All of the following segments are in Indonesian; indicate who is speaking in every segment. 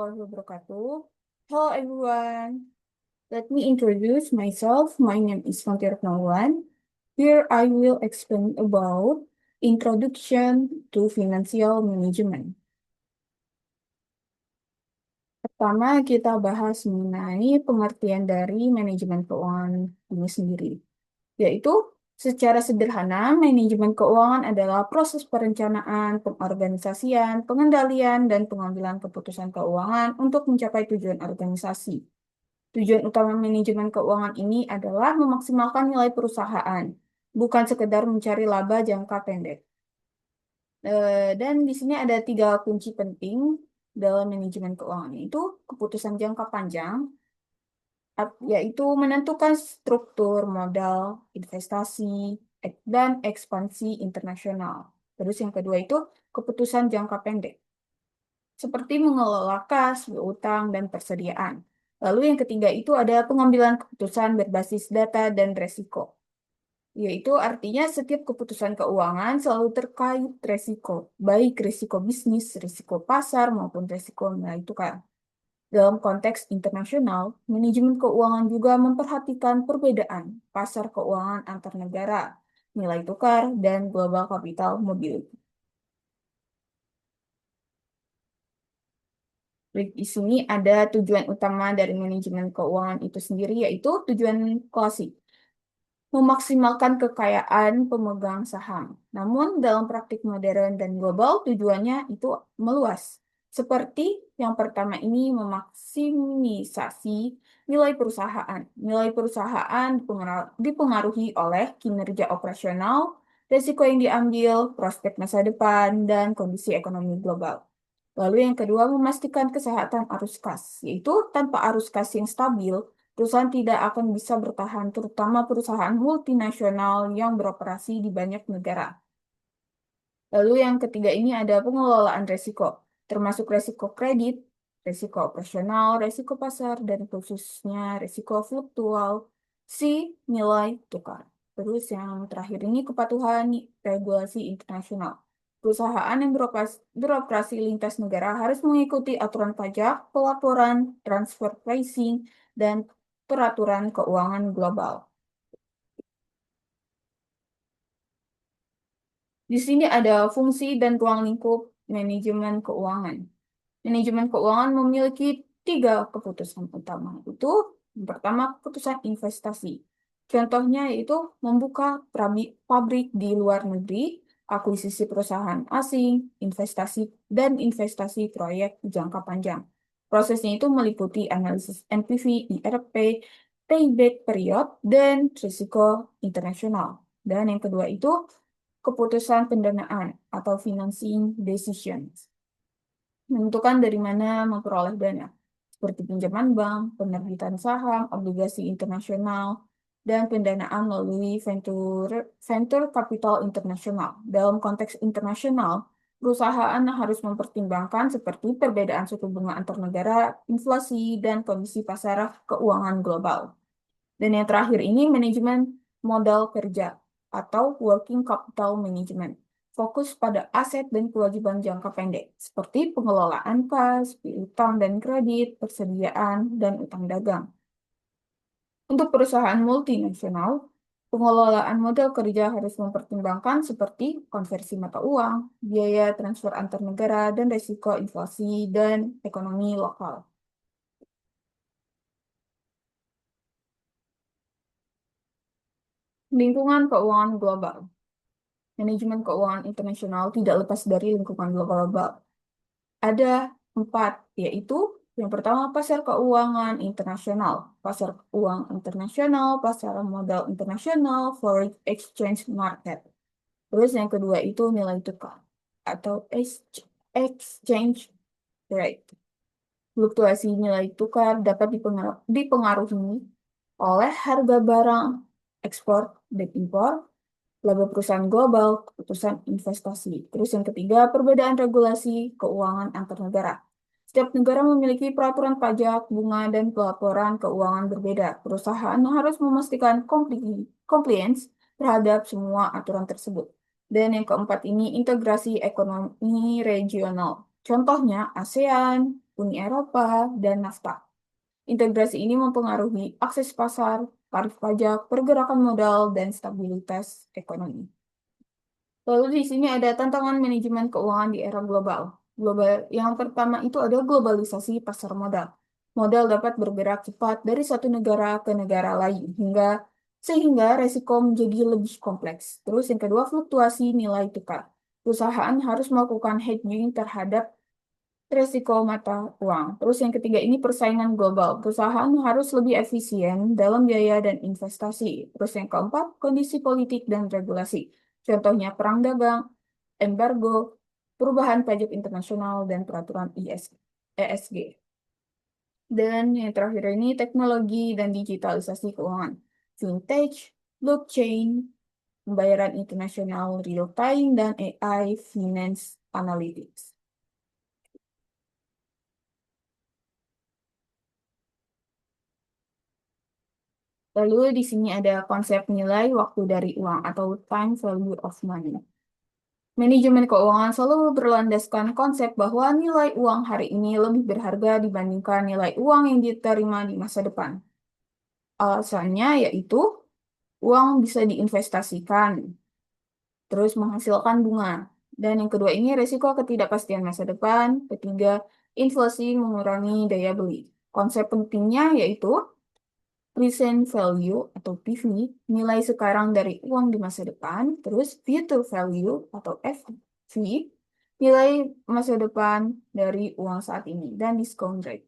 Speaker 1: warahmatullahi wabarakatuh. Hello everyone. Let me introduce myself. My name is Fanti Ratnawan. Here I will explain about Introduction to Financial Management. Pertama, kita bahas mengenai pengertian dari manajemen keuangan ini sendiri, yaitu secara sederhana, manajemen keuangan adalah proses perencanaan, pengorganisasian, pengendalian, dan pengambilan keputusan keuangan untuk mencapai tujuan organisasi. Tujuan utama manajemen keuangan ini adalah memaksimalkan nilai perusahaan, bukan sekedar mencari laba jangka pendek. Dan di sini ada 3 kunci penting dalam manajemen keuangan, yaitu keputusan jangka panjang, yaitu menentukan struktur modal, investasi, dan ekspansi internasional. Terus yang kedua itu keputusan jangka pendek, seperti mengelola kas, utang, dan persediaan. Lalu yang ketiga itu ada pengambilan keputusan berbasis data dan resiko, yaitu artinya setiap keputusan keuangan selalu terkait resiko, baik risiko bisnis, risiko pasar, maupun risiko nilai tukar. Dalam konteks internasional, manajemen keuangan juga memperhatikan perbedaan pasar keuangan antar negara, nilai tukar, dan global capital mobility. Di sini ada tujuan utama dari manajemen keuangan itu sendiri, yaitu tujuan klasik, memaksimalkan kekayaan pemegang saham. Namun, dalam praktik modern dan global, tujuannya itu meluas. Seperti yang pertama ini memaksimisasi nilai perusahaan. Nilai perusahaan dipengaruhi oleh kinerja operasional, risiko yang diambil, prospek masa depan, dan kondisi ekonomi global. Lalu yang kedua, memastikan kesehatan arus kas, yaitu tanpa arus kas yang stabil, perusahaan tidak akan bisa bertahan, terutama perusahaan multinasional yang beroperasi di banyak negara. Lalu yang ketiga ini ada pengelolaan risiko, termasuk risiko kredit, risiko operasional, risiko pasar, dan khususnya risiko fluktuasi nilai tukar. Terus yang terakhir ini kepatuhan regulasi internasional. Perusahaan yang beroperasi lintas negara harus mengikuti aturan pajak, pelaporan, transfer pricing, dan peraturan keuangan global. Di sini ada fungsi dan ruang lingkup manajemen keuangan. Manajemen keuangan memiliki 3 keputusan utama. Itu yang pertama, keputusan investasi. Contohnya yaitu membuka pabrik di luar negeri, akuisisi perusahaan asing, investasi proyek jangka panjang. Prosesnya itu meliputi analisis NPV, IRP, payback period, dan risiko internasional. Dan yang kedua itu keputusan pendanaan atau financing decisions, menentukan dari mana memperoleh dana, seperti pinjaman bank, penerbitan saham, obligasi internasional, dan pendanaan melalui venture capital internasional. Dalam konteks internasional, perusahaan harus mempertimbangkan seperti perbedaan suku bunga antar negara, inflasi, dan kondisi pasar keuangan global. Dan yang terakhir ini manajemen modal kerja atau working capital management, fokus pada aset dan kewajiban jangka pendek, seperti pengelolaan kas, piutang dan kredit, persediaan, dan utang dagang. Untuk perusahaan multinasional, pengelolaan modal kerja harus mempertimbangkan seperti konversi mata uang, biaya transfer antar negara, dan risiko inflasi dan ekonomi lokal. Lingkungan keuangan global. Manajemen keuangan internasional tidak lepas dari lingkungan global. Ada 4, yaitu yang pertama pasar keuangan internasional, pasar uang internasional, pasar modal internasional, foreign exchange market. Terus yang kedua itu nilai tukar atau exchange rate. Fluktuasi nilai tukar dapat dipengaruhi oleh harga barang ekspor dan impor, laba perusahaan global, keputusan investasi. Terus yang ketiga, perbedaan regulasi keuangan antar negara. Setiap negara memiliki peraturan pajak, bunga, dan pelaporan keuangan berbeda. Perusahaan harus memastikan compliance terhadap semua aturan tersebut. Dan yang keempat ini, integrasi ekonomi regional. Contohnya ASEAN, Uni Eropa, dan NAFTA. Integrasi ini mempengaruhi akses pasar, tarif pajak, pergerakan modal, dan stabilitas ekonomi. Lalu di sini ada tantangan manajemen keuangan di era global. Global yang pertama itu ada globalisasi pasar modal. Modal dapat bergerak cepat dari satu negara ke negara lain sehingga resiko menjadi lebih kompleks. Terus yang kedua fluktuasi nilai tukar. Perusahaan harus melakukan hedging terhadap resiko mata uang. Terus yang ketiga ini persaingan global. Perusahaan harus lebih efisien dalam biaya dan investasi. Terus yang keempat, kondisi politik dan regulasi. Contohnya perang dagang, embargo, perubahan pajak internasional, dan peraturan ESG. Dan yang terakhir ini teknologi dan digitalisasi keuangan. Fintech, blockchain, pembayaran internasional real time, dan AI finance analytics. Lalu di sini ada konsep nilai waktu dari uang atau time value of money. Manajemen keuangan selalu berlandaskan konsep bahwa nilai uang hari ini lebih berharga dibandingkan nilai uang yang diterima di masa depan. Alasannya yaitu uang bisa diinvestasikan, terus menghasilkan bunga. Dan yang kedua ini resiko ketidakpastian masa depan. Ketiga, inflasi mengurangi daya beli. Konsep pentingnya yaitu present value atau PV, nilai sekarang dari uang di masa depan, terus future value atau FV, nilai masa depan dari uang saat ini, dan discount rate.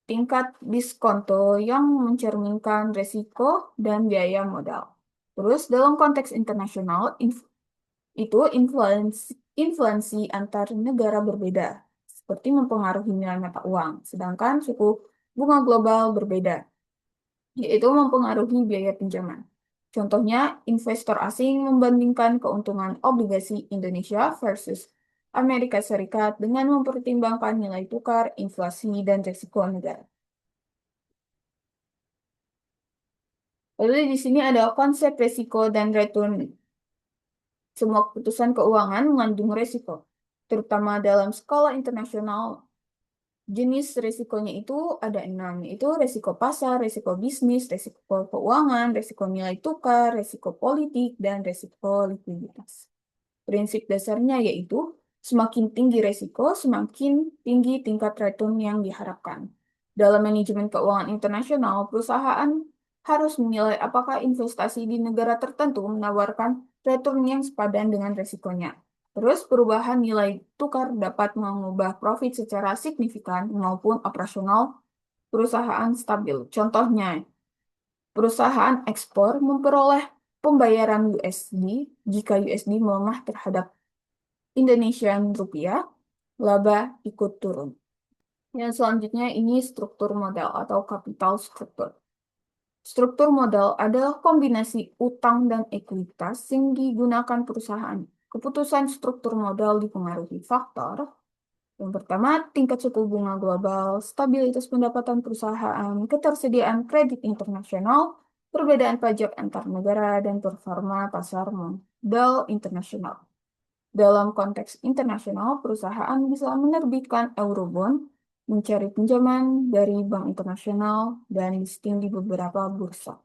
Speaker 1: Tingkat diskonto yang mencerminkan resiko dan biaya modal. Terus dalam konteks internasional, itu influensi antar negara berbeda, seperti mempengaruhi nilai mata uang, sedangkan suku bunga global berbeda, yaitu mempengaruhi biaya pinjaman. Contohnya, investor asing membandingkan keuntungan obligasi Indonesia versus Amerika Serikat dengan mempertimbangkan nilai tukar, inflasi, dan risiko negara. Lalu di sini ada konsep risiko dan return. Semua keputusan keuangan mengandung risiko, terutama dalam skala internasional. Jenis risikonya itu ada enam, yaitu risiko pasar, risiko bisnis, risiko keuangan, risiko nilai tukar, risiko politik, dan risiko likuiditas. Prinsip dasarnya yaitu semakin tinggi risiko, semakin tinggi tingkat return yang diharapkan. Dalam manajemen keuangan internasional, perusahaan harus menilai apakah investasi di negara tertentu menawarkan return yang sepadan dengan risikonya. Terus perubahan nilai tukar dapat mengubah profit secara signifikan maupun operasional perusahaan stabil. Contohnya, perusahaan ekspor memperoleh pembayaran USD jika USD melemah terhadap Indonesian rupiah, laba ikut turun. Yang selanjutnya ini struktur modal atau capital structure. Struktur modal adalah kombinasi utang dan ekuitas yang digunakan perusahaan. Keputusan struktur modal dipengaruhi faktor yang pertama, tingkat suku bunga global, stabilitas pendapatan perusahaan, ketersediaan kredit internasional, perbedaan pajak antar negara, dan performa pasar modal internasional. Dalam konteks internasional, perusahaan bisa menerbitkan Eurobond, mencari pinjaman dari bank internasional, dan listing di beberapa bursa.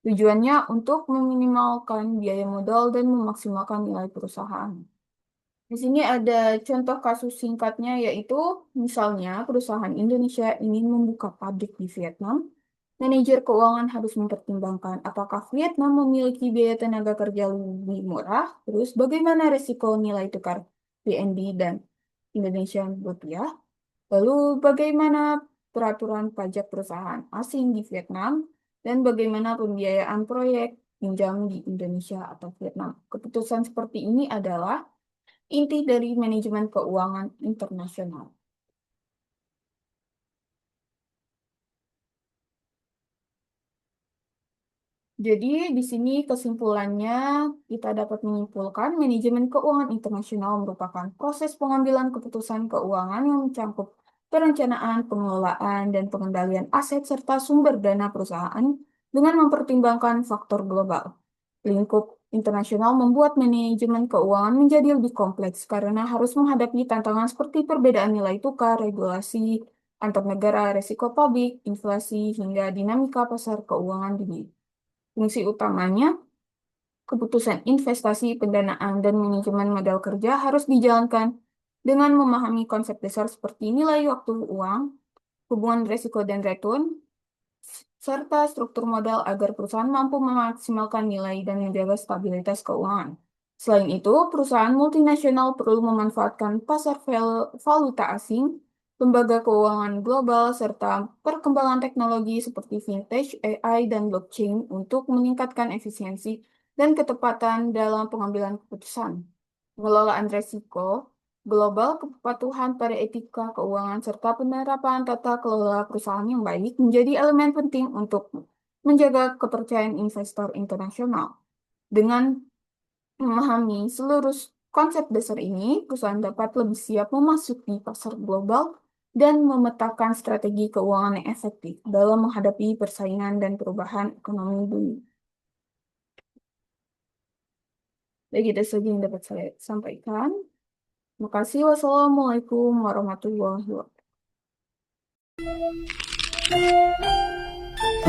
Speaker 1: Tujuannya untuk meminimalkan biaya modal dan memaksimalkan nilai perusahaan. Di sini ada contoh kasus singkatnya, yaitu misalnya perusahaan Indonesia ingin membuka pabrik di Vietnam. Manajer keuangan harus mempertimbangkan apakah Vietnam memiliki biaya tenaga kerja lebih murah, terus bagaimana resiko nilai tukar BND dan Indonesia rupiah, lalu bagaimana peraturan pajak perusahaan asing di Vietnam, dan bagaimana pembiayaan proyek pinjam di Indonesia atau Vietnam. Keputusan seperti ini adalah inti dari manajemen keuangan internasional. Jadi, di sini kesimpulannya kita dapat menyimpulkan manajemen keuangan internasional merupakan proses pengambilan keputusan keuangan yang mencakup perencanaan, pengelolaan, dan pengendalian aset serta sumber dana perusahaan dengan mempertimbangkan faktor global, lingkup internasional membuat manajemen keuangan menjadi lebih kompleks karena harus menghadapi tantangan seperti perbedaan nilai tukar, regulasi antar negara, resiko publik, inflasi, hingga dinamika pasar keuangan dunia. Fungsi utamanya, keputusan investasi, pendanaan, dan manajemen modal kerja harus dijalankan dengan memahami konsep dasar seperti nilai waktu uang, hubungan risiko dan return, serta struktur modal agar perusahaan mampu memaksimalkan nilai dan menjaga stabilitas keuangan. Selain itu, perusahaan multinasional perlu memanfaatkan pasar valuta asing, lembaga keuangan global, serta perkembangan teknologi seperti vintage, AI, dan blockchain untuk meningkatkan efisiensi dan ketepatan dalam pengambilan keputusan. Pengelolaan risiko global, kepatuhan pada etika keuangan, serta penerapan tata kelola perusahaan yang baik menjadi elemen penting untuk menjaga kepercayaan investor internasional. Dengan memahami seluruh konsep dasar ini, perusahaan dapat lebih siap memasuki pasar global dan memetakan strategi keuangan yang efektif dalam menghadapi persaingan dan perubahan ekonomi dunia. Begitu saja yang dapat saya sampaikan. Terima kasih. Wassalamualaikum warahmatullahi wabarakatuh.